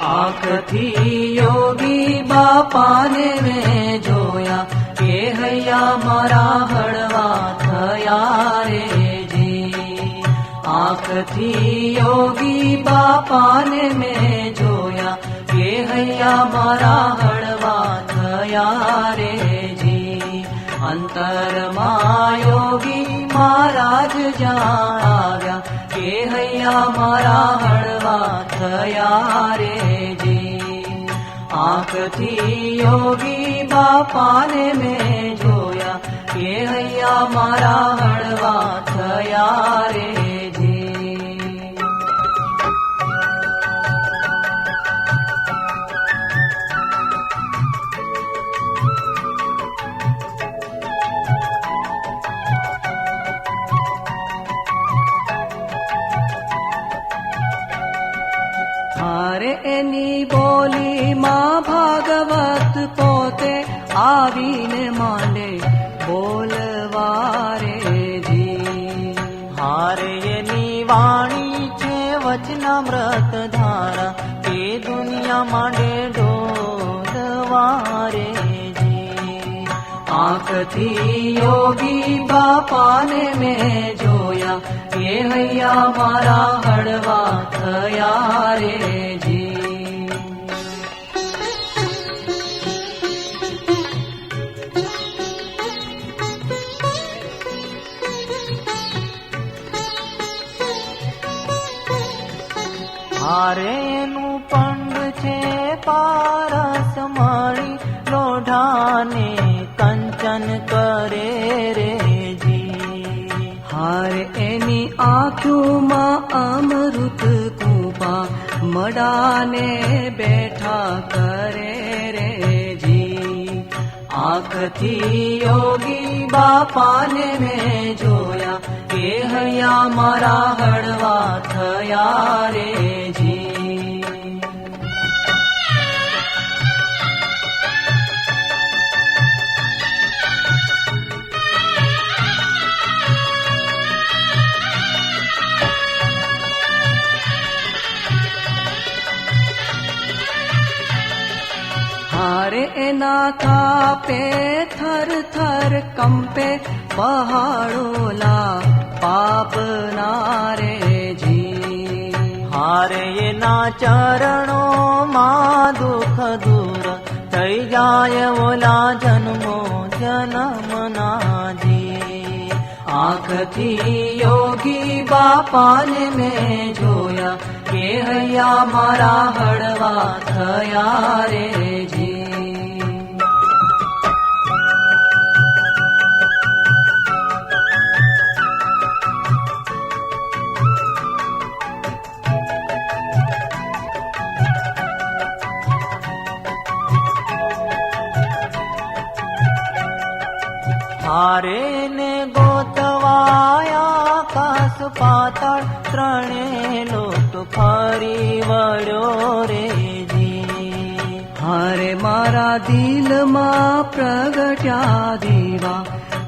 આંખથી યોગી બાપાને મેં જોયા કે હૈયા મારા હળવા થયા રે જી. આંખથી યોગી બાપાને મેં જોયા કે હૈયા મારા હળવા થયા રે જી. અંતરમાં યોગી મહારાજ જ્યાં આવ્યા કે હૈયા મારા હળવા થયા રે જી. આંખથી યોગી બાપાને મેં જોયા કે હૈયા મારા હળવા થયા રે જી. હારે એની બોલીમાં ભાગવત પોતે આવીને માંડે બોલવા રે જી. હારે એની વાણી છે વચનામૃત ધારા એ દુનિયા માંડે ડોલવા રે જી. આંખથી યોગી બાપાને મેં જોયા કે હૈયા મારા હળવા થયા રે જી. હારેનું પંડ છે પારસ મળી લોઢાને કંચન કરે રે જી. હારે એની આંખોમાં અમૃત કૂપા મડાને બેઠા કરે રે જી. આંખથી યોગી બાપાને મેં જોયા કે હૈયા મારા હળવા થયા રે જી. હારે એના કાપે થર થર કંપે પહાડોલા પાપના રે જી. હારે એના ચરણોમાં દુઃખ દૂર થઈ જાય ઓલા જન્મો જન્મના જી. આંખથી યોગી બાપાને મેં જોયા કે હૈયા મારા હળવા થયા રે જી. હારે ને ગોતવાયા આકાશ પાતાળ ત્રણે લોક ફરી વળ્યો રે જી. હારે મારા દિલમાં પ્રગટ્યા દીવા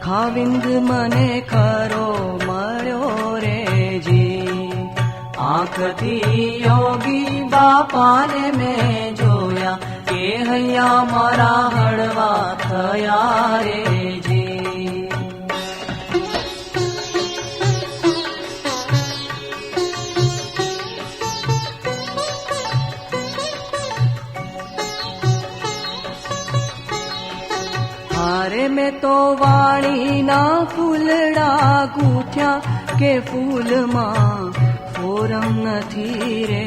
ખાવિંદ મને ખરો મળ્યો રે જી. આંખથી યોગી બાપાને મેં જોયા કે હૈયા મારા હળવા થયા રે જી. હારે મેં તો વાણીના ફૂલડા ગૂંથ્યા કે ફૂલમાં ફોરમ નથી રે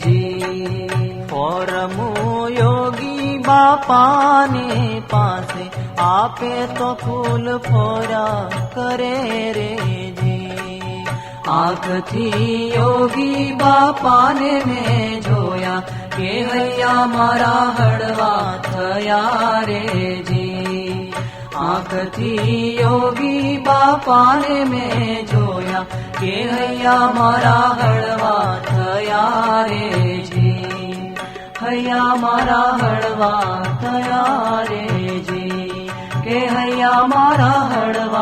જી. ફોરમો યોગી બાપાને પાસે આપે તો ફૂલ ફોરા કરે રે જી. આંખથી યોગી બાપાને મેં જોયા કે હૈયા મારા હળવા થયા રે જી. આંખથી યોગી બાપાને મેં જોયા કે હૈયા મારા હળવા થયા રે જી. હૈયા મારા હળવા થયા રે જી. કે હૈયા મારા હળવા